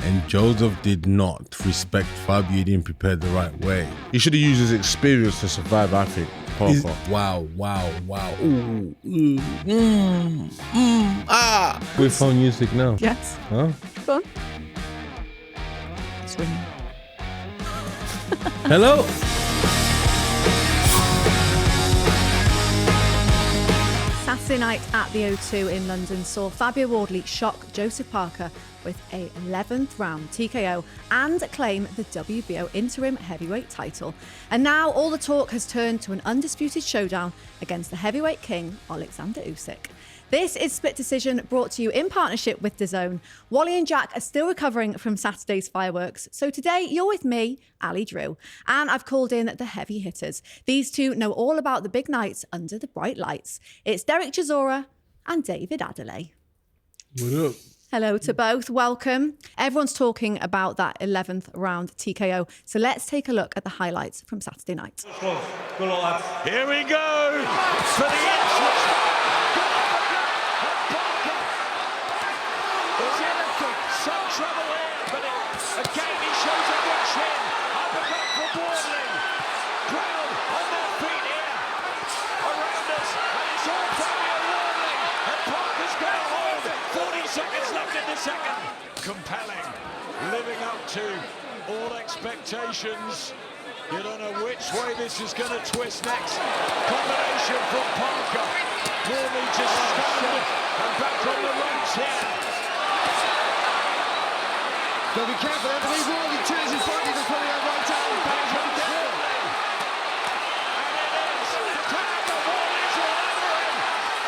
And Joseph did not respect Fabio. He didn't prepare the right way. He should have used his experience to survive, I think. Parker. Wow. Ooh. We found Usyk now. Yes. Huh? Go on. Swing. Hello? Saturday night at the O2 in London saw Fabio Wardley shock Joseph Parker with a 11th round TKO and claim the WBO interim heavyweight title. And now all the talk has turned to an undisputed showdown against the heavyweight king, Oleksandr Usyk. This is Split Decision, brought to you in partnership with DAZN. Wally and Jack are still recovering from Saturday's fireworks, so today you're with me, Ali Drew, and I've called in the heavy hitters. These two know all about the big nights under the bright lights. It's Derek Chisora and David Adeleye. What up? Hello to both, welcome. Everyone's talking about that 11th round TKO, so let's take a look at the highlights from Saturday night. Good luck, lads. Here we go for the entrance. Some trouble here, but again he shows a good chin. Uppercut for Wardley. Crowd on their feet here around us, and it's all Fabio Wardley. And Parker's going home. 40 seconds left in the second. Compelling, living up to all expectations. You don't know which way this is going to twist next. Combination from Parker. Wardley just stunned and back on the ropes here. So be careful, I believe Wardley turns his body to put it on right down. Back from down. And it is. Crowd of Wardley's all over him.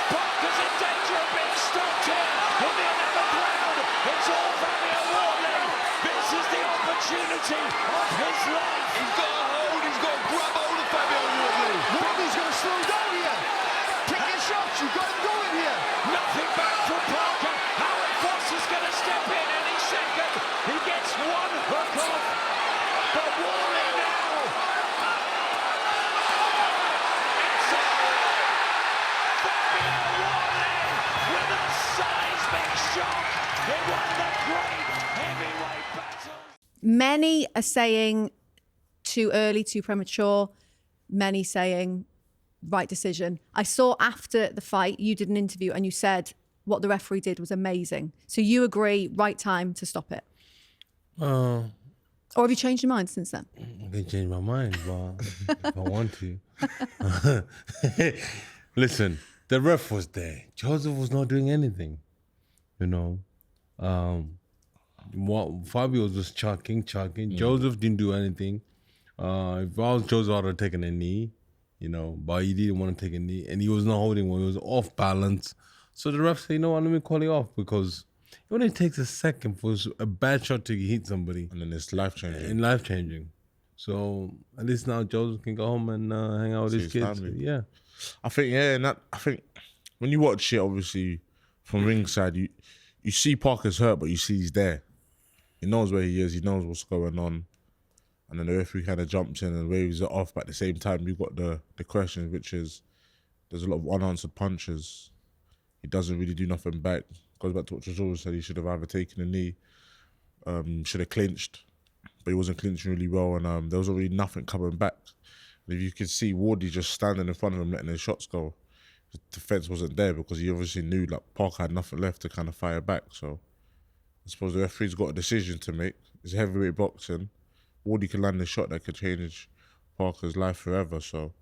Parker's in danger of being stopped here. With the 11th round, it's all Fabio Wardley. This is the opportunity of his life. He's got a hold, he's got to grab hold of Fabio Wardley. Wardley's going to slow down here. Take your shots, you've got to go in here. Nothing back from Parker. Howard Foss is going to step in any second. He gets one hook off, but Wardley now. It's over. Fabio Wardley with a seismic shock. He won the great heavyweight battle. Many are saying too early, too premature. Many saying right decision. I saw after the fight, you did an interview and you said what the referee did was amazing. So you agree, right time to stop it? Or have you changed your mind since then? I can change my mind, but if I want to. Listen, the ref was there. Joseph was not doing anything, you know. What Fabio was just chucking. Joseph didn't do anything. If I was Joseph, I would have taken a knee, you know, but he didn't want to take a knee, and he was not holding one. He was off balance. So the ref said, you know what, let me call you off, because it only takes a second for a bad shot to hit somebody. And then it's life-changing. And life-changing. So at least now Joseph can go home and hang out with his kids. Family. Yeah. I think when you watch it, obviously, from ringside, you see Parker's hurt, but you see he's there. He knows where he is. He knows what's going on. And then the referee kind of jumps in and waves it off. But at the same time, you've got the question, which is there's a lot of unanswered punches. He doesn't really do nothing back. Goes back to what Chisora said. He should have either taken a knee, should have clinched, but he wasn't clinching really well, and there was already nothing coming back. And if you could see Wardley just standing in front of him, letting his shots go, the defense wasn't there because he obviously knew like Parker had nothing left to kind of fire back. So I suppose the referee's got a decision to make. It's heavyweight boxing. Wardley can land a shot that could change Parker's life forever. So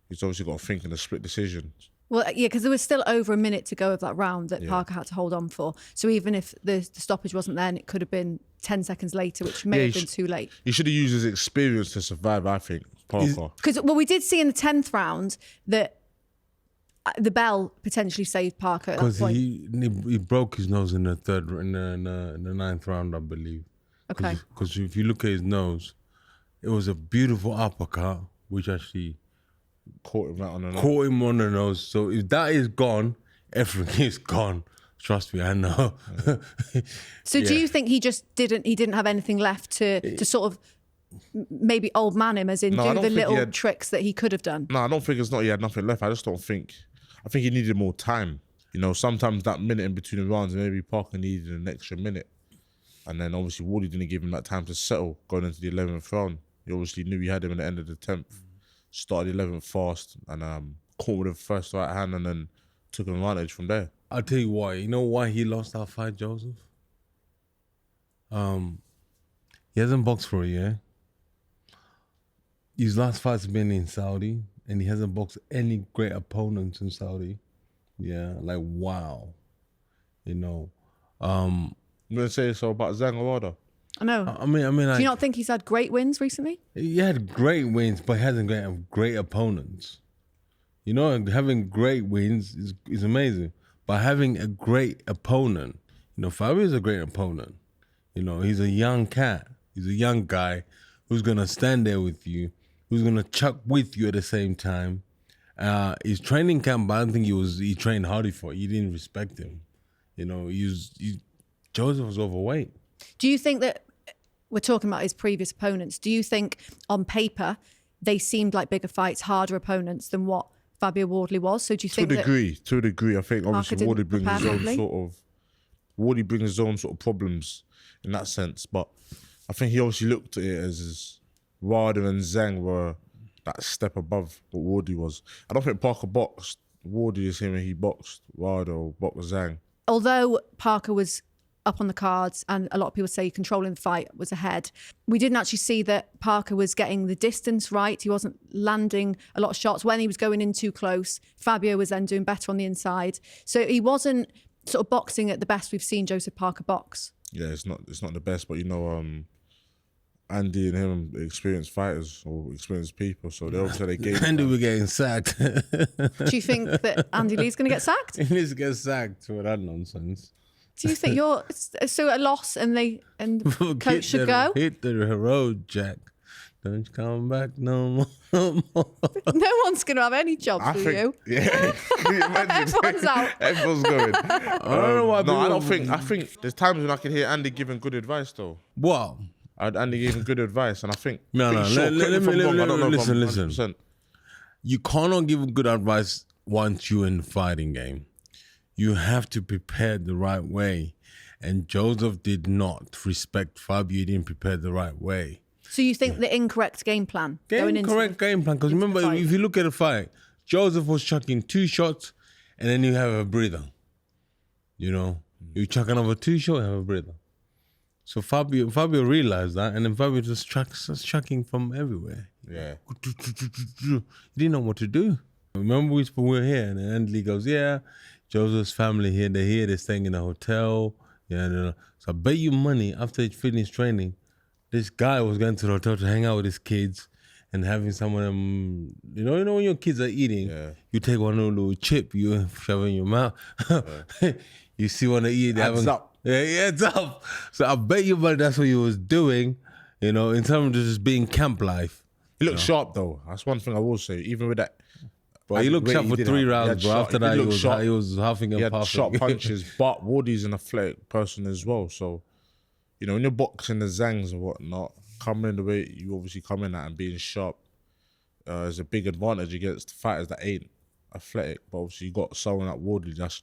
he's obviously got to think in a split decision. Well, yeah, because there was still over a minute to go of that round that Parker had to hold on for. So even if the stoppage wasn't then, it could have been 10 seconds later, which may have been too late. He should have used his experience to survive, I think, Parker. Because, well, we did see in the 10th round that the bell potentially saved Parker at that Because point. he broke his nose in the ninth round, I believe. Okay. Because if you look at his nose, it was a beautiful uppercut, which actually Caught him right on the nose. caught him on the nose. So if that is gone, everything is gone. Trust me, I know. So do you think he just didn't have anything left to sort of maybe old man him, as in No, I do don't the think little he had- tricks that he could have done? No, I don't think it's not he had nothing left. I just don't think. I think he needed more time. You know, sometimes that minute in between the rounds, maybe Parker needed an extra minute. And then obviously Wardley didn't give him that time to settle going into the 11th round. He obviously knew he had him at the end of the 10th. Started the 11th fast and caught with the first right hand and then took advantage from there. I'll tell you why. You know why he lost that fight, Joseph? He hasn't boxed for a year. His last fight's been in Saudi, and he hasn't boxed any great opponents in Saudi. Yeah, like wow. You know. I'm gonna say so about Zhang Awada. I know. I mean, Do like, you not think he's had great wins recently? he had great wins, but he hasn't got great opponents. You know, having great wins is amazing, but having a great opponent, you know, Fabio's a great opponent. You know, he's a young cat. He's a young guy who's gonna stand there with you, who's gonna chuck with you at the same time. His training camp, I don't think he trained hard for it. You didn't respect him. You know, Joseph was overweight. Do you think that, we're talking about his previous opponents, do you think on paper they seemed like bigger fights, harder opponents than what Fabio Wardley was? So do you think To a degree, I think obviously didn't Wardley brings prepare his own properly? problems in that sense. But I think he obviously looked at it as Wilder and Zhang were that step above what Wardley was. I don't think Parker boxed Wardley the same way he boxed Wilder or boxed Zhang. Although Parker was up on the cards and a lot of people say controlling the fight was ahead, we didn't actually see that Parker was getting the distance right. He wasn't landing a lot of shots when he was going in too close. Fabio was then doing better on the inside. So he wasn't sort of boxing at the best we've seen Joseph Parker box. Yeah, it's not the best, but you know, Andy and him are experienced fighters or experienced people, so they obviously they gave. Andy was getting sacked. Do you think that Andy Lee's going to get sacked? He needs to get sacked for that nonsense. Do you think you're so at a loss and the coach should go? Hit the road, Jack. Don't come back no more. No one's going to have any jobs I for think, you. yeah, can you imagine? Everyone's out. Everyone's going. I don't know why. No, I people- don't think. I think there's times when I can hear Andy giving good advice though. What? Andy gave him good advice, and I think. No, pretty sure, let correct me if I'm me wrong, I don't know if I'm listen. 100%. You cannot give good advice once you're in the fighting game. You have to prepare the right way. And Joseph did not respect Fabio. He didn't prepare the right way. So you think the incorrect game plan going into Correct game plan. Because into the remember, fight. if you look at the fight, Joseph was chucking 2 shots, and then you have a breather. You know, you chuck another 2 shots, you have a breather. So Fabio realized that, and then Fabio just starts chucking from everywhere. Yeah. He didn't know what to do. Remember we were here, and then Andy goes, "Yeah, Joseph's family here. They're here. They're staying in a hotel. Yeah, so I bet you money after he finished training, this guy was going to the hotel to hang out with his kids and having some of them. You know when your kids are eating, you take one little chip, you shove it in your mouth. You see when they eat, they Adds up. Yeah, it's up. So I bet you money that's what he was doing. You know, in terms of just being camp life. He looked sharp though. That's one thing I will say. Even with that. But he looked sharp for 3 rounds, bro. After that, he was huffing He and had puffing. sharp punches, but Wardley's an athletic person as well. So, you know, when you're boxing the Zangs and whatnot, coming in the way you obviously come in at and being sharp is a big advantage against fighters that ain't athletic. But obviously, you got someone like Wardley that's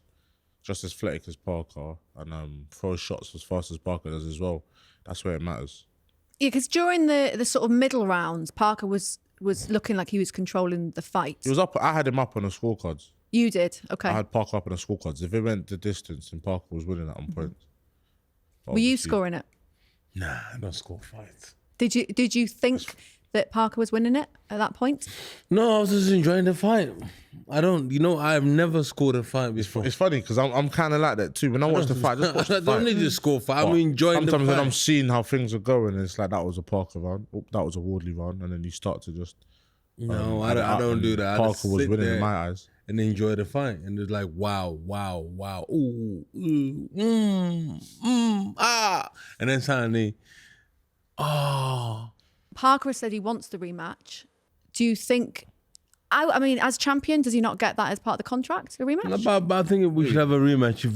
just as athletic as Parker and throws shots as fast as Parker does as well. That's where it matters. Yeah, because during the sort of middle rounds, Parker was looking like he was controlling the fight. He was up. I had him up on the scorecards. You did? Okay. I had Parker up on the scorecards. If it went the distance, and Parker was winning that on points. But Were you obviously- scoring it? Nah, I don't score fights. Did you think that Parker was winning it at that point? No, I was just enjoying the fight. I've never scored a fight before. It's funny because I'm kind of like that too. When I watch the fight, just watch the I don't fight. need to score fight. I'm But enjoying the fight. sometimes when I'm seeing how things are going, it's like that was a Parker round, that was a Wardley round, and then you start to just. No, add it I up, don't and do that. I Parker just was sit winning there in my eyes. and enjoy the fight. And it's like, wow, ooh, ah. And then suddenly, Parker has said he wants the rematch. Do you think? I mean, as champion, does he not get that as part of the contract, the rematch? but I think we should have a rematch if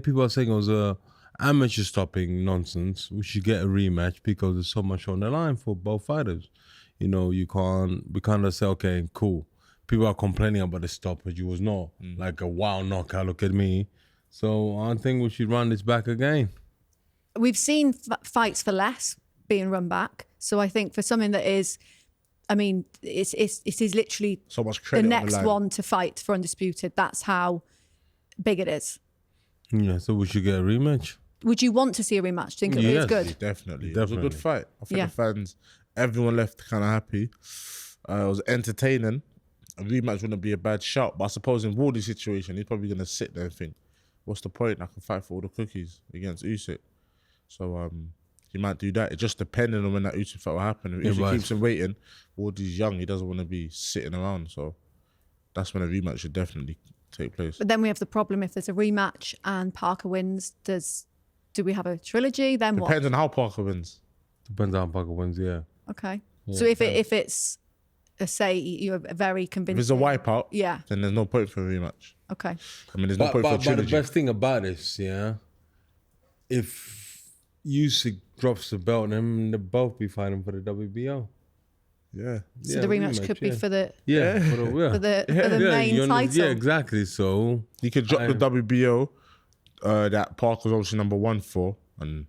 people are saying it was a amateur stopping nonsense, we should get a rematch because there's so much on the line for both fighters. You know, we can't just say, okay, cool. People are complaining about the stoppage. It was not like a wow knockout, look at me. So I think we should run this back again. we've seen fights for less being run back. So I think for something that is, I mean, it is literally So much the credit on next line. one to fight for undisputed. That's how big it is. Yeah, so we should get a rematch. Would you want to see a rematch? Do you think it is Yes. good? Definitely. It was a good fight. I think Yeah. the fans, everyone left kind of happy. It was entertaining. A rematch wouldn't be a bad shout, but I suppose in Wardley's situation, he's probably going to sit there and think, what's the point? I can fight for all the cookies against Usyk. So he might do that. It's just depending on when that Usyk fight will happen. If Usyk keeps him waiting, Wardley's young. He doesn't want to be sitting around. So that's when a rematch should definitely take place. But then we have the problem if there's a rematch and Parker wins. Do we have a trilogy? Then what? Depends on how Parker wins. Depends on how Parker wins, yeah. Okay. So if it's say you're very If convinced. it's a wipeout, Yeah. then there's no point for a rematch. Okay. I mean, there's no point for a But the trilogy. best thing about this, yeah, if Usyk drops the belt, then they'll both be fighting for the WBO. Yeah. So the rematch could be for the for the main title. Yeah, exactly. So He could drop the WBO that Parker's obviously number one for, and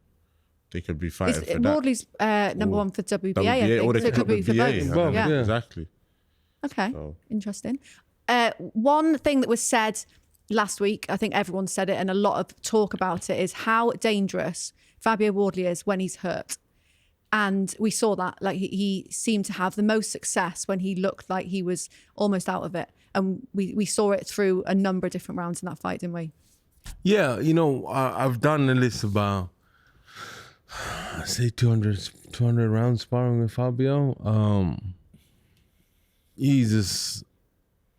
they could be fighting for that. Wardley's number one for WBA, I think. or they So it could be for WBA, both. Both, yeah. Exactly. Okay, So- interesting. One thing that was said last week, I think everyone said it, and a lot of talk about it, is how dangerous Fabio Wardley is when he's hurt. And we saw that, like he seemed to have the most success when he looked like he was almost out of it. And we saw it through a number of different rounds in that fight, didn't we? yeah, I've done a list about, I say 200 rounds sparring with Fabio. He's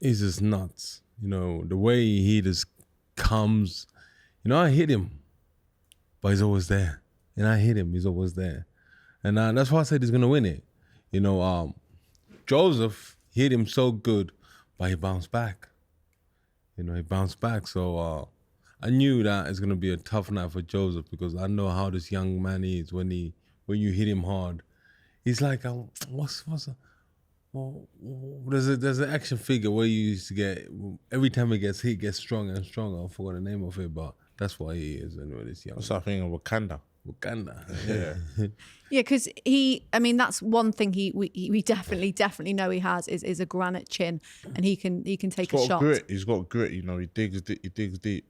just nuts. The way he just comes. I hit him, but he's always there. And I hit him, he's always there. And that's why I said he's gonna win it. Joseph hit him so good, but he bounced back. He bounced back. So I knew that it's gonna be a tough night for Joseph because I know how this young man is when you hit him hard. He's like, there's an action figure where you used to get, every time he gets hit, gets stronger and stronger. I forgot the name of it, but that's why he is anyway. This young. What's that thing of Wakanda? Yeah. Yeah, because that's one thing we definitely know he has is a granite chin, and he can take a shot. Grit. He's got grit. He digs deep.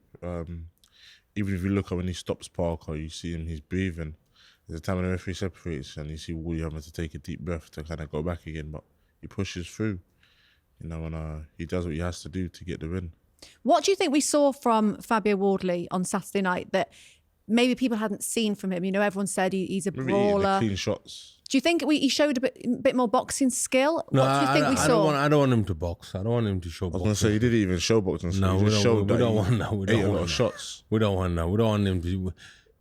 Even if you look at when he stops Parker, you see him. He's breathing. There's a time when the referee separates, and you see Wardley having to take a deep breath to kind of go back again, but he pushes through. And he does what he has to do to get the win. What do you think we saw from Fabio Wardley on Saturday night that maybe people hadn't seen from him? Everyone said he's a Maybe eating the brawler. clean shots. Do you think he showed a bit more boxing skill? No, What do you think we saw? I don't want him to box. I don't want him to show I was boxing. going to say, he didn't even show boxing. No, he we just don't. showed We that don't he want that. We ate don't a lot want of that. shots. We don't want that. We don't want him to.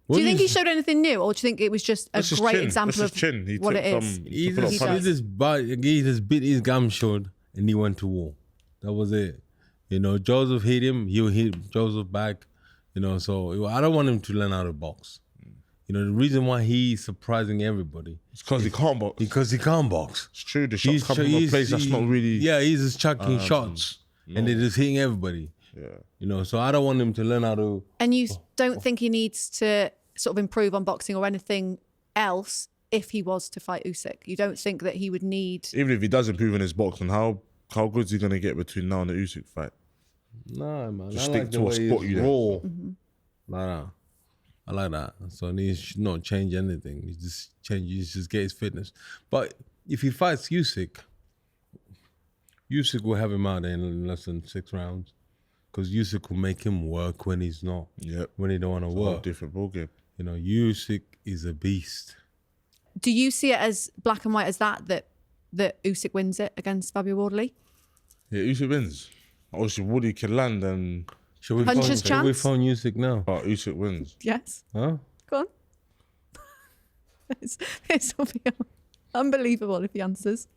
Do you think he showed anything new, or do you think it was just a That's his great chin. example That's of his chin. He what took it is? some- He to put up just, punches. he just bit his gum short and he went to war. That was it. Joseph hit him. He'll hit Joseph back. So I don't want him to learn how to box. The reason why he's surprising everybody It's because he can't box. because he can't box. It's true. The shots come from a place that's not really. Yeah, he's just chucking shots and they're just hitting everybody. Yeah. So I don't want him to learn how to. And you don't think he needs to sort of improve on boxing or anything else if he was to fight Usyk? You don't think that he would need? Even if he does improve in his boxing, how good is he going to get between now and the Usyk fight? Nah, man. Just I stick like to the a way spot he's you raw. Mm-hmm. Nah. I like that. So he should not change anything. He just get his fitness. But if he fights Usyk will have him out there in less than 6 rounds. Because Usyk will make him work when he's not. Yep. When he don't want to It's a whole work. different ballgame. Usyk is a beast. Do you see it as black and white as that Usyk wins it against Fabio Wardley? Yeah, Usyk wins. Obviously, Woody can land, and Should we Puncher's phone, should we chance? phone Usyk now? but Usyk wins. Yes. Huh? Go on. This will be unbelievable if he answers.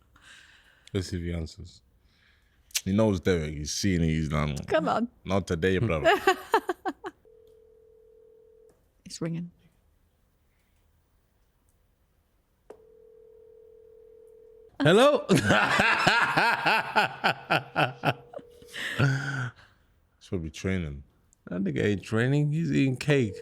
Let's see if he answers. He knows Derek. He's seeing it. He's like, Come on. not today, brother. It's ringing. Hello? He's probably training. That nigga ain't training. He's eating cake.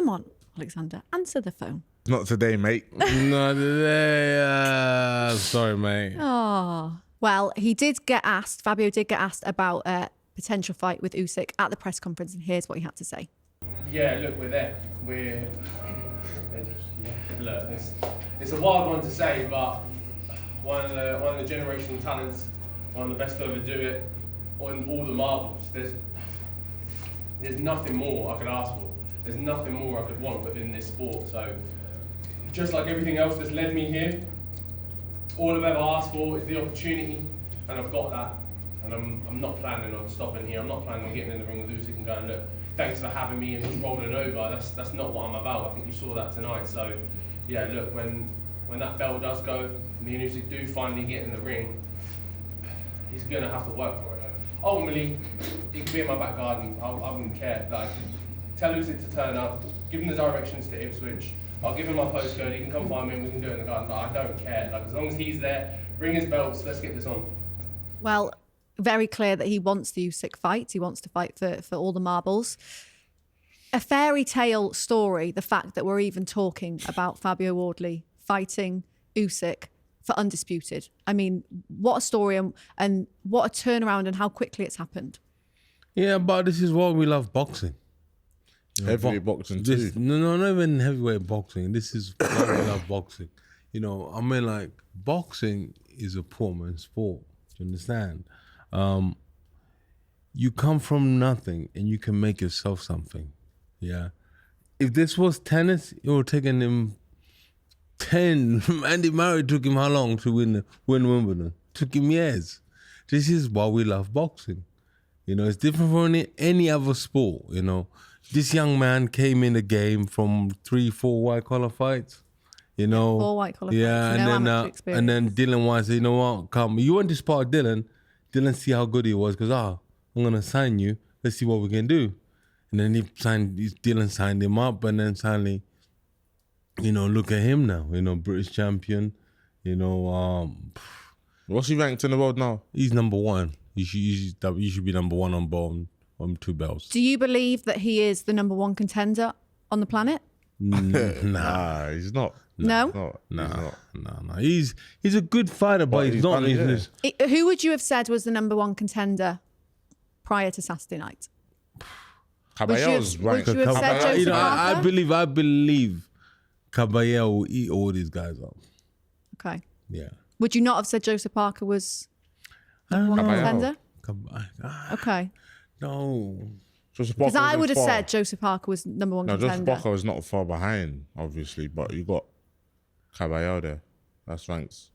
Come on, Oleksandr, answer the phone. Not today, mate. Not today. Sorry, mate. Oh, well, he did get asked, Fabio did get asked about a potential fight with Usyk at the press conference, and here's what he had to say. Yeah, look, we're there. Look, it's a wild one to say, but one of the generational talents, one of the best to ever do it, on all the marbles. There's nothing more I could ask for. There's nothing more I could want within this sport. So, just like everything else that's led me here, all I've ever asked for is the opportunity, and I've got that. And I'm not planning on stopping here. I'm not planning on getting in the ring with Usyk and going, look, thanks for having me and just rolling over. That's not what I'm about. I think you saw that tonight. So, yeah, look, when that bell does go, me and Usyk do finally get in the ring, he's going to have to work for it. Ultimately, he could be in my back garden. I wouldn't care. Like, tell Usyk to turn up, give him the directions to Ipswich. I'll give him my postcode. He can come find me and we can do it in the garden. But I don't care. Like, as long as he's there, bring his belts. Let's get this on. Well, very clear that he wants the Usyk fight. He wants to fight for all the marbles. A fairy tale story, the fact that we're even talking about Fabio Wardley fighting Usyk for undisputed. I mean, what a story and what a turnaround and how quickly it's happened. Yeah, but this is why we love boxing. You know, Heavyweight boxing too. No, not even heavyweight boxing. This is why we love boxing. You know, I mean, like, boxing is a poor man's sport. Do you understand? You come from nothing and you can make yourself something. Yeah. If this was tennis, it would have taken him 10. Andy Murray took him how long to win Wimbledon? Took him years. This is why we love boxing. You know, it's different from any other sport, you know. This young man came in the game from 3-4 white collar fights. You know. 4 white collar yeah, fights. and then Dylan White said, you know what, come. You want to spar Dylan see how good he was, because I'm gonna sign you. Let's see what we can do. And then Dylan signed him up, and then suddenly, you know, look at him now. You know, British champion. You know, What's he ranked in the world now? he's number one. You should be number one on 2 belts. Do you believe that he is the number 1 contender on the planet? Nah, he's not. No? No. He's a good fighter, but he's not. Who would you have said was the number 1 contender prior to Saturday night? Caballero's ranked. would you have said Joseph You know, I Parker? believe Caballero will eat all these guys up. Okay. Yeah. Would you not have said Joseph Parker was number 1 contender? Okay. No. Because I would have said Joseph Parker was number 1 No, contender. Joseph Parker was not far behind, obviously, but you got Caballero there. That's ranked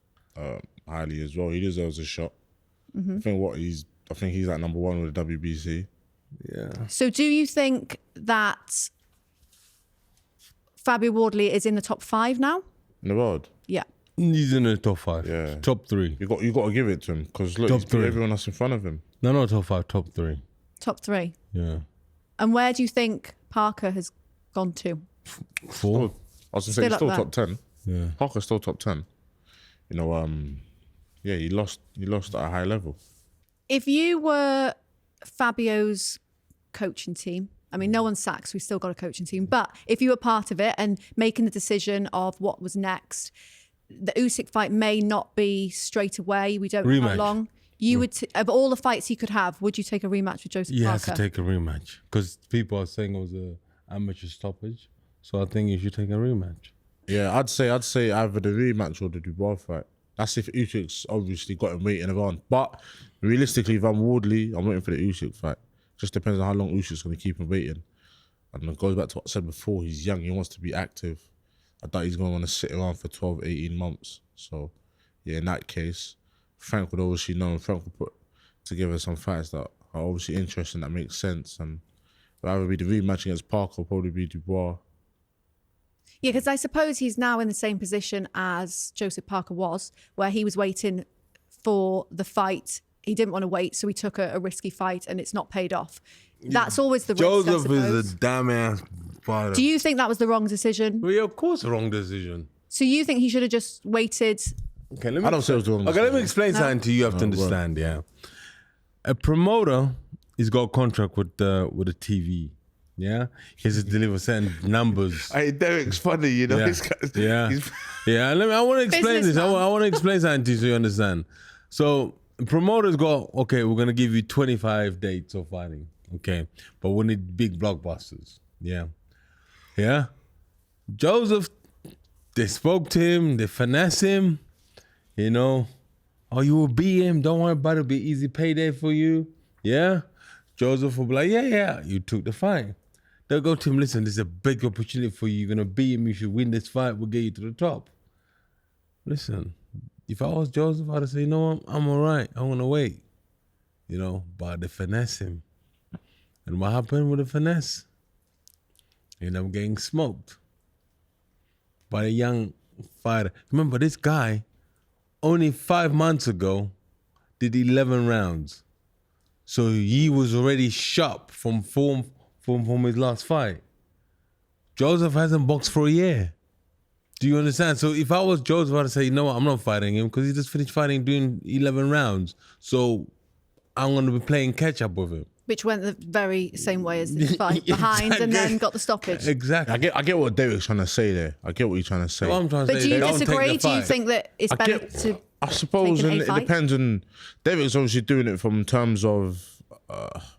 highly as well. He deserves a shot. I think he's at number 1 with the WBC. Yeah. So do you think that Fabio Wardley is in the top 5 now? In the world. Yeah. He's in the top 5. Yeah. Top 3. You got to give it to him, because look, Top he's beat 3. everyone else in front of him. No, not top 5, top 3. Top 3. Yeah. And where do you think Parker has gone to? 4. I was going to say, he's up still there. top 10. Yeah. Parker's still top 10. You know, yeah, he lost at a high level. If you were Fabio's coaching team, I mean, no one's sacked, so we've still got a coaching team, but if you were part of it and making the decision of what was next, the Usyk fight may not be straight away. We don't know how Rematch. long. You would, of all the fights he could have, would you take a rematch with Joseph You Parker? have to take a rematch, because people are saying it was an amateur stoppage. So I think you should take a rematch. Yeah, I'd say either the rematch or the Dubois fight. That's if Usyk's obviously got him waiting around. But realistically, if I'm Wardley, I'm waiting for the Usyk fight. Just depends on how long Usyk's going to keep him waiting. And it goes back to what I said before. He's young. He wants to be active. I doubt he's going to want to sit around for 12, 18 months. So, yeah, in that case, Frank would obviously know. Frank would put together some fights that are obviously interesting, that make sense. And it would either be the rematch against Parker or probably be Dubois. Yeah, because I suppose he's now in the same position as Joseph Parker was, where he was waiting for the fight. He didn't want to wait, so he took a risky fight, and it's not paid off. That's always the risk, Joseph I is suppose. a damn ass fighter. Do you think that was the wrong decision? Well, yeah, of course, the wrong decision. So you think he should have just waited? Okay, let me. I don't say it was the wrong Okay, let me decision. explain something to you. You have to understand. Yeah, a promoter has got a contract with the TV. Yeah, he has to deliver certain numbers. Hey, Derek's funny, you know. Yeah. This guy, Yeah. Yeah. I want to explain this. Businessman. I want to explain something to you so you understand. So promoters go, okay, we're gonna give you 25 dates of fighting. Okay, but we need big blockbusters. Yeah. Yeah. Joseph, they spoke to him, they finesse him, you know. Oh, you will beat him. Don't worry about it. It'll be easy payday for you. Yeah. Joseph will be like, yeah, you took the fight. They'll go to him, listen, this is a big opportunity for you. You're going to beat him. You should win this fight. We'll get you to the top. Listen, if I was Joseph, I'd say, you know what? I'm all right. I'm going to wait. You know, but they finesse him. And what happened with the finesse? He ended up getting smoked by a young fighter. Remember, this guy, only 5 months ago, did 11 rounds. So he was already sharp from form from his last fight. Joseph hasn't boxed for a year. Do you understand? So if I was Joseph, I'd say, you know what, I'm not fighting him because he just finished fighting doing 11 rounds. So I'm going to be playing catch up with him. Which went the very same way as the fight behind and then got the stoppage. Exactly. I get what Derek's trying to say there. I get what you's trying to say. What I'm trying to But say do is you don't take the disagree? Do you fight. think that it's better to I suppose take an it fight? depends on. Derek's obviously doing it from terms of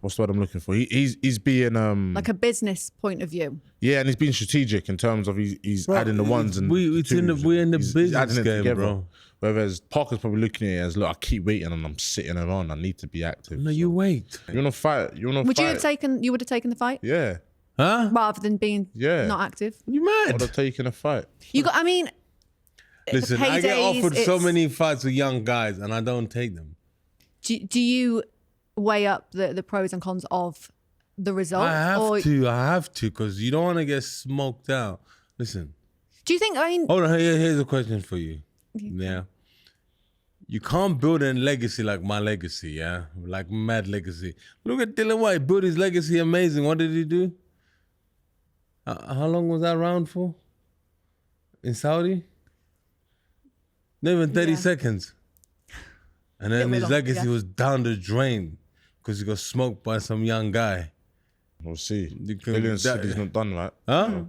what's the word I'm looking for. He's being like a business point of view? yeah, and he's being strategic in terms of he's Bro, adding the ones and we're in the He's business adding it game, together. bro. Whereas Parker's probably looking at it as, look, I keep waiting and I'm sitting around. I need to be active. No, you wait. You wanna fight? You wanna Would fight? you have taken? You would have taken the fight Yeah, Huh? rather than being Yeah. not active. You I mad? would have taken a fight. You got. I mean, Listen, I get paydays, offered so it's- many fights with young guys and I don't take them. do you weigh up the pros and cons of the result? I have or to, because you don't want to get smoked out. Listen, do you think? I mean, hold on, here's a question for you. Yeah. You can't build a legacy like my legacy, yeah? Like mad legacy. Look at Dylan White, built his legacy amazing. What did he do? How long was that round for? In Saudi? Not even 30 Yeah. seconds. And then Little bit his long, legacy yeah. was down the drain because he got smoked by some young guy. We'll see. You can- Dillian said that- he's not done, right? Huh?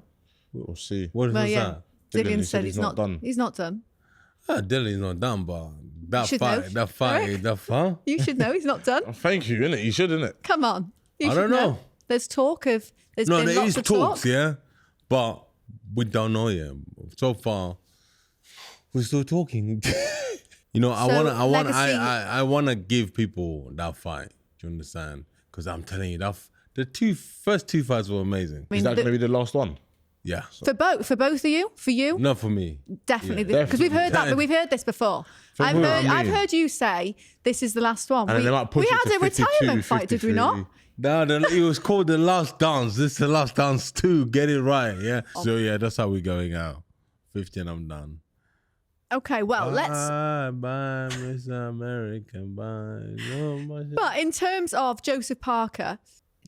We'll see. What well, was yeah. that? Dillian he said he's not done. He's not done. Dylan's not done, but that should fight, know. Eric? You should know he's not done. Oh, thank you, innit? You should, innit? Come on. You I should don't know. There's talk of. There's No, been there lots is of talks, talk. yeah, but we don't know yet. So far, we're still talking. You know, So, legacy- I wanna give people that fight. Do you understand? Because I'm telling you, the first two fights were amazing. I Is mean, that going to be the last one? Yeah, for both of you, for you, not for me. definitely, Yeah. because we've heard that. We've heard this before. I've who? I've heard you say this is the last one. And then they might push we it had to a retirement 52, fight, did we not? 53. No, it was called The Last Dance. This is The Last Dance 2. Get it right, yeah? So, yeah, that's how we're going out. 15, I'm done. Okay, well, let's. Bye, Miss America, bye. No, my- But in terms of Joseph Parker,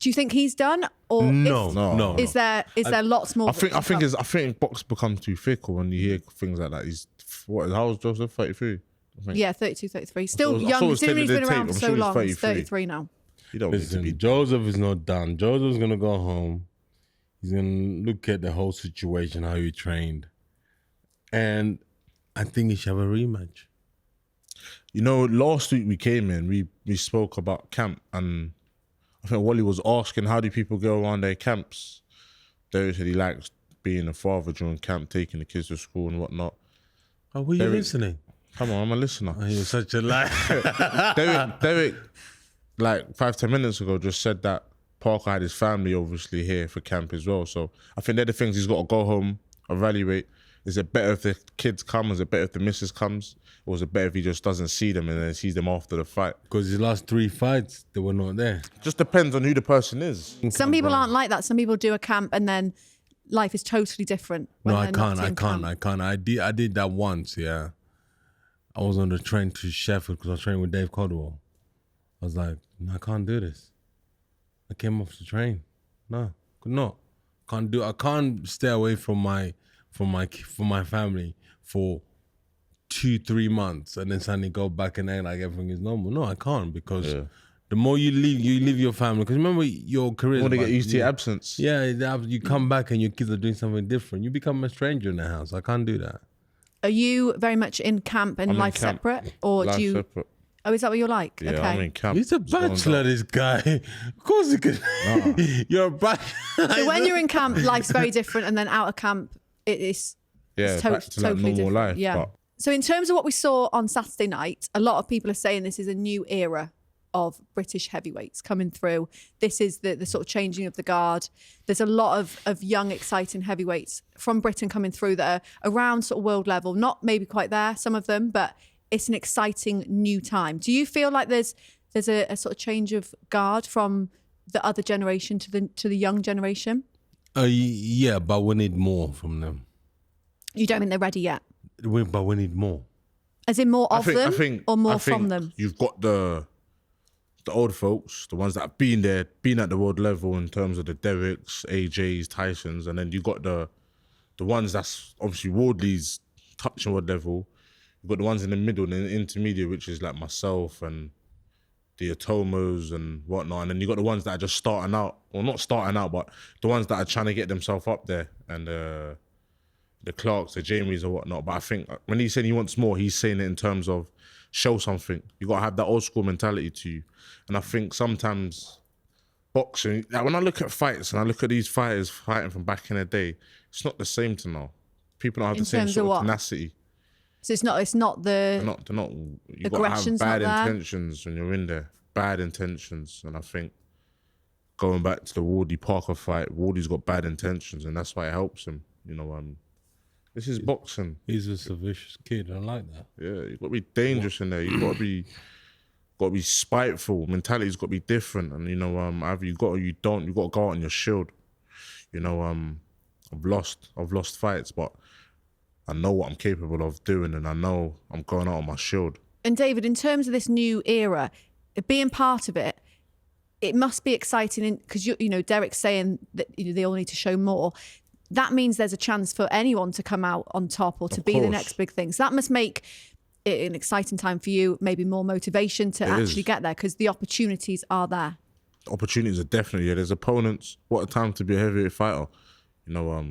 do you think he's done, or No. is there lots more? I think box becomes too fickle when you hear things like that. How old is Joseph? 33? I think. Yeah, 32, 33. Still I saw young. his Considering he's been tape. around I'm for sure so he's long. He's 33. 33 now. You don't need to Listen, be. Joseph is not done. Joseph's going to go home. He's going to look at the whole situation, how he trained. And I think he should have a rematch. You know, last week we came in, we spoke about camp, and I think Wally was asking, how do people go around their camps? Derek said he likes being a father during camp, taking the kids to school and whatnot. Oh, were you Derek- listening? Come on, I'm a listener. Oh, you're such a liar. Derek, like 5-10 minutes ago, just said that Parker had his family obviously here for camp as well. So I think they're the things he's got to go home, evaluate. Is it better if the kids come? Is it better if the missus comes? Or is it better if he just doesn't see them and then sees them after the fight? Because his last 3 fights, they were not there. Just depends on who the person is. Some people aren't like that. Some people do a camp and then life is totally different. when No, I they're not can't. in camp. I did that once, yeah. I was on the train to Sheffield because I was training with Dave Caldwell. I was like, no, I can't do this. I came off the train. No, could not. I can't stay away from my family for 2-3 months and then suddenly go back and act like everything is normal. No, I can't because The more you leave your family. Because remember, your career. You want to get used to your absence. Yeah, you come back and your kids are doing something different. You become a stranger in the house. I can't do that. Are you very much in camp and I'm in life camp. separate, or Life do you? separate. Oh, is that what you're like? Yeah, okay. I'm in camp. He's a It's going bachelor, down. this guy. Of course he could. You're a bachelor. So when you're in camp, life's very different, and then out of camp, it's Yeah, back to like totally normal different. life. Yeah. But So in terms of what we saw on Saturday night, a lot of people are saying this is a new era of British heavyweights coming through. This is the sort of changing of the guard. There's a lot of young, exciting heavyweights from Britain coming through that are around sort of world level, not maybe quite there, some of them, but it's an exciting new time. Do you feel like there's a sort of change of guard from the other generation to the young generation? Yeah, but we need more from them. You don't think they're ready yet? But we need more. As in more of them or more I think from them? You've got the old folks, the ones that have been there, been at the world level in terms of the Derricks, AJs, Tysons, and then you got the ones that's obviously Wardley's touching world level. You've got the ones in the middle and the intermediate, which is like myself and the Atomos and whatnot. And then you got the ones that are just starting out, or not starting out, but the ones that are trying to get themselves up there. And the Clarks, the Jamies or whatnot. But I think when he's saying he wants more, he's saying it in terms of show something. You got to have that old school mentality to you. And I think sometimes boxing, like when I look at fights and I look at these fighters fighting from back in the day, it's not the same to now. People don't have In the same terms sort of of what? tenacity. So it's not the... They're not. You got to have Aggression's bad not there? intentions when you're in there. Bad intentions, and I think going back to the Wardley Parker fight, Wardley's got bad intentions, and that's why it helps him. You know, this is boxing. He's just a vicious kid. I like that. Yeah, you got to be dangerous in there. You got to be spiteful. Mentality's got to be different, and you know, either you got or you don't. You got to go out on your shield. You know, I've lost fights, but I know what I'm capable of doing, and I know I'm going out on my shield. And David, in terms of this new era, being part of it, it must be exciting because you know Derek's saying that they all need to show more. That means there's a chance for anyone to come out on top or to be the next big thing. So that must make it an exciting time for you, maybe more motivation to actually get there because the opportunities are there. Opportunities are definitely there. There's opponents. What a time to be a heavyweight fighter. You know,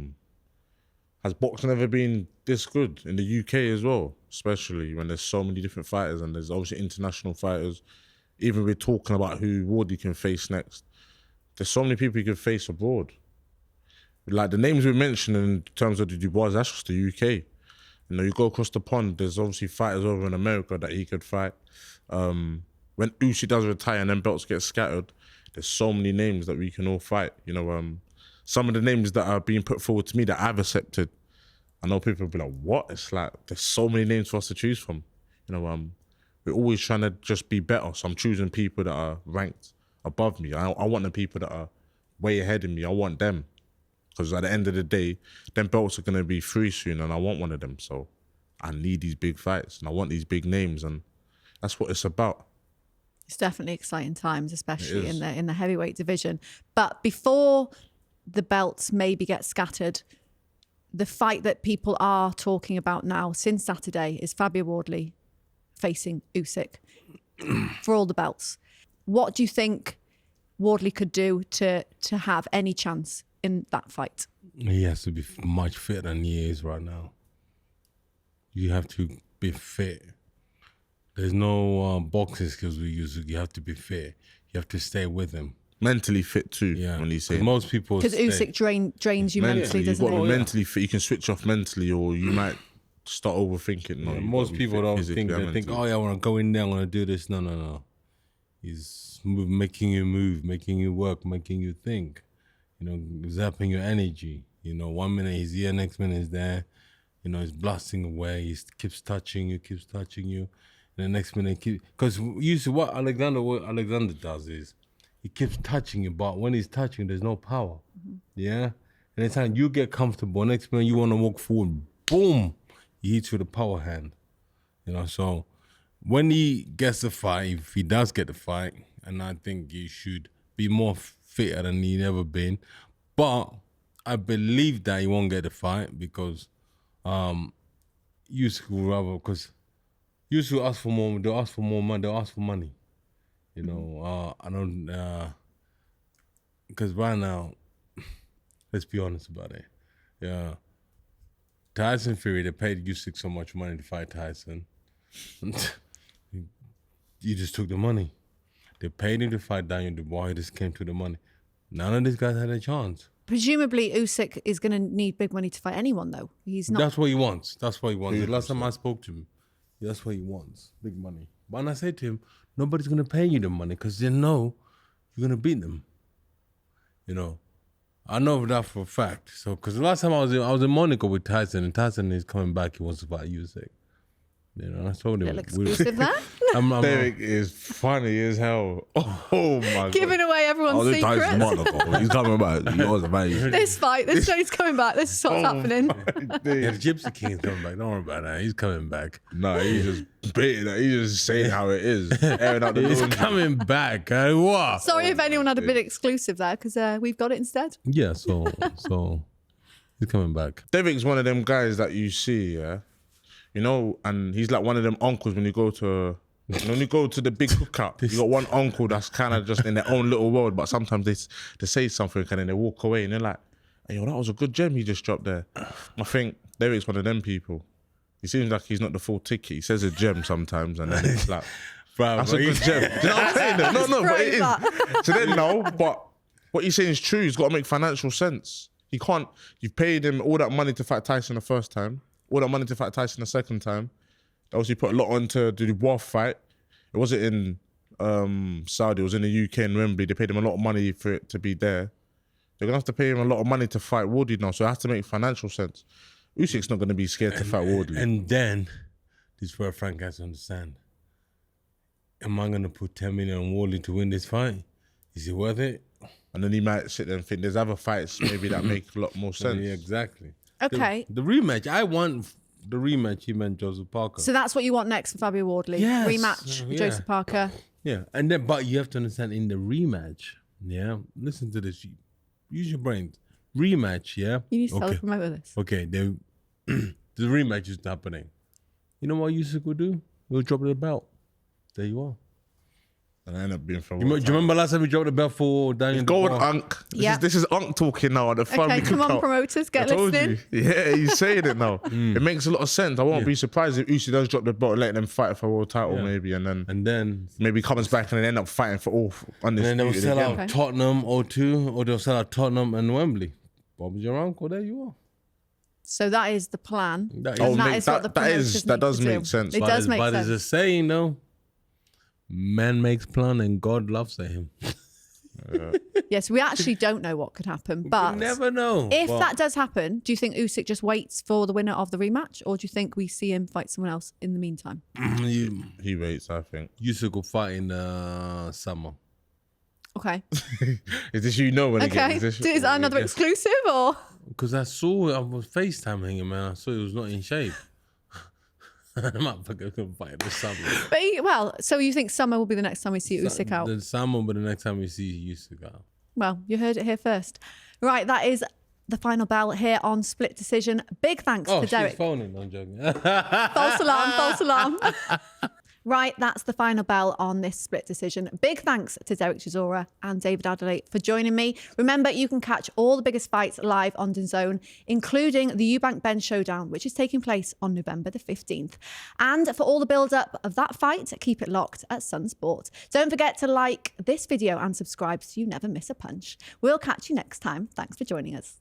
has boxing ever been this good in the UK as well? Especially when there's so many different fighters and there's obviously international fighters. Even we're talking about who Wardley can face next. There's so many people he can face abroad. Like the names we mentioned in terms of the Dubois, that's just the UK. You know, you go across the pond, there's obviously fighters over in America that he could fight. When Usyk does retire and then belts get scattered, there's so many names that we can all fight. You know, some of the names that are being put forward to me that I've accepted, I know people will be like, what? It's like, there's so many names for us to choose from. You know, we're always trying to just be better. So I'm choosing people that are ranked above me. I want the people that are way ahead of me. I want them. Because at the end of the day, them belts are going to be free soon and I want one of them. So I need these big fights and I want these big names and that's what it's about. It's definitely exciting times, especially in the heavyweight division. But before the belts maybe get scattered, the fight that people are talking about now since Saturday is Fabio Wardley facing Usyk for all the belts. What do you think Wardley could do to have any chance in that fight? He has to be much fitter than he is right now. You have to be fit. There's no boxing skills we use. You have to be fit. You have to stay with him. Mentally fit too, Yeah, when he's saying. most people Because Usyk drains you mentally, you've doesn't got to it? be mentally fit. You can switch off mentally or you might start overthinking. No, Yeah, you've most got to be people fit don't physically think, and they think, mentally. oh yeah, I want to go in there, I want to do this. No. He's making you move, making you work, making you think, you know, zapping your energy. You know, 1 minute he's here, next minute he's there. You know, he's blasting away, he keeps touching you. And the next minute, because usually what Alexander does is, he keeps touching you, but when he's touching, there's no power. Yeah? And it's time you get comfortable, next minute you want to walk forward, boom, he hits you with a power hand. You know, so when he gets the fight, if he does get the fight, and I think he should be more fitter than he'd ever been, but I believe that he won't get the fight because Usyk will rather, because Usyk will ask for more, they'll ask for more money, they'll ask for money. You know, I don't, because right now, let's be honest about it. Yeah, Tyson Fury, they paid Usyk so much money to fight Tyson. You just took the money. They paid him to fight Daniel Dubois. He just came to the money. None of these guys had a chance. Presumably, Usyk is going to need big money to fight anyone, though. He's not. That's what he wants. That's what he wants. The last time I spoke to him, that's what he wants, big money. But when I said to him, nobody's going to pay you the money because they know you're going to beat them. You know, I know that for a fact. So, because the last time I was in Monaco with Tyson, and Tyson is coming back, he wants to fight Usyk. You know, I told him. Little exclusive there. Derek is funny as hell. Oh my god. Giving away everyone's secrets. He's coming back. He was about This fight, this show's coming back. This is what's happening. Yeah, the Gypsy King's coming back. Don't worry about that. He's coming back. No, he's just baiting that. He's just saying how it is. Airing out the He's laundry. coming back. What? Sorry if anyone had a bit exclusive there, because we've got it instead. Yeah, so he's coming back. Derek's one of them guys that you see, yeah. You know, and he's like one of them uncles when you go to the big cookout. You got one uncle that's kind of just in their own little world, but sometimes they say something and then they walk away and they're like, hey, yo, that was a good gem he just dropped there. I think Derek's one of them people. He seems like he's not the full ticket. He says a gem sometimes and then it's like, that's a good gem. Do you know what I'm saying? No, but it is. So then no, but what you're saying is true. He's got to make financial sense. He can't, you've paid him all that money to fight Tyson the first time. All that money to fight Tyson the second time. Obviously put a lot on to do the Dubois fight. It wasn't in Saudi, it was in the UK in Wembley. They paid him a lot of money for it to be there. They're going to have to pay him a lot of money to fight Wardley now, so it has to make financial sense. Usyk's not going to be scared to fight Wardley. And then, this is where Frank has to understand. Am I going to put 10 million on Wardley to win this fight? Is it worth it? And then he might sit there and think there's other fights maybe that make a lot more sense. Yeah, exactly. Okay. The rematch. I want the rematch. He meant Joseph Parker. So that's what you want next for Fabio Wardley? Yes. Rematch, Yeah. Joseph Parker. Yeah, and then but you have to understand in the rematch. Yeah, listen to this. Use your brains. Rematch. Yeah. You need to okay. promote with this. Okay. The rematch is happening. You know what Usyk will do? He'll drop the belt. There you are. And I end up being from. Do you remember last time we dropped the belt for Daniel Go on, Dubois? Unc. Yeah. This is Unc talking now. The Okay, come on, promoters, get I told listening. you. Yeah, he's saying it now. It makes a lot of sense. I won't be surprised if Usyk does drop the belt and let them fight for a world title, maybe, and then maybe comes back and then end up fighting for all and then they'll undisputed sell again. out Tottenham O2, or they'll sell out Tottenham and Wembley. Bob's your uncle. There you are. So that is the plan. That is- And Oh, that mate, is what the promoters that need does to make do. sense. It does make but sense. it's a saying, though. Man makes plan and God laughs at him. Yes, we actually don't know what could happen, but You never know. if But that does happen, do you think Usyk just waits for the winner of the rematch, or do you think we see him fight someone else in the meantime? He waits, I think. Usyk will fight in summer. Okay. Is this you know when again? Okay. Is that another exclusive, or? Because I was FaceTiming him, man. I saw he was not in shape. I'm not fucking going to fight this summer. But so you think summer will be the next time we see Usyk out? The summer, but the next time we see Usyk out. Well, you heard it here first. Right, that is the final bell here on Split Decision. Big thanks Oh, to she's Derek. phoning. I'm joking. False alarm, false alarm. Right, that's the final bell on this split decision. Big thanks to Derek Chisora and David Adeleye for joining me. Remember, you can catch all the biggest fights live on DAZN, including the Eubank Ben Showdown, which is taking place on November the 15th. And for all the build-up of that fight, keep it locked at Sun Sport. Don't forget to like this video and subscribe so you never miss a punch. We'll catch you next time. Thanks for joining us.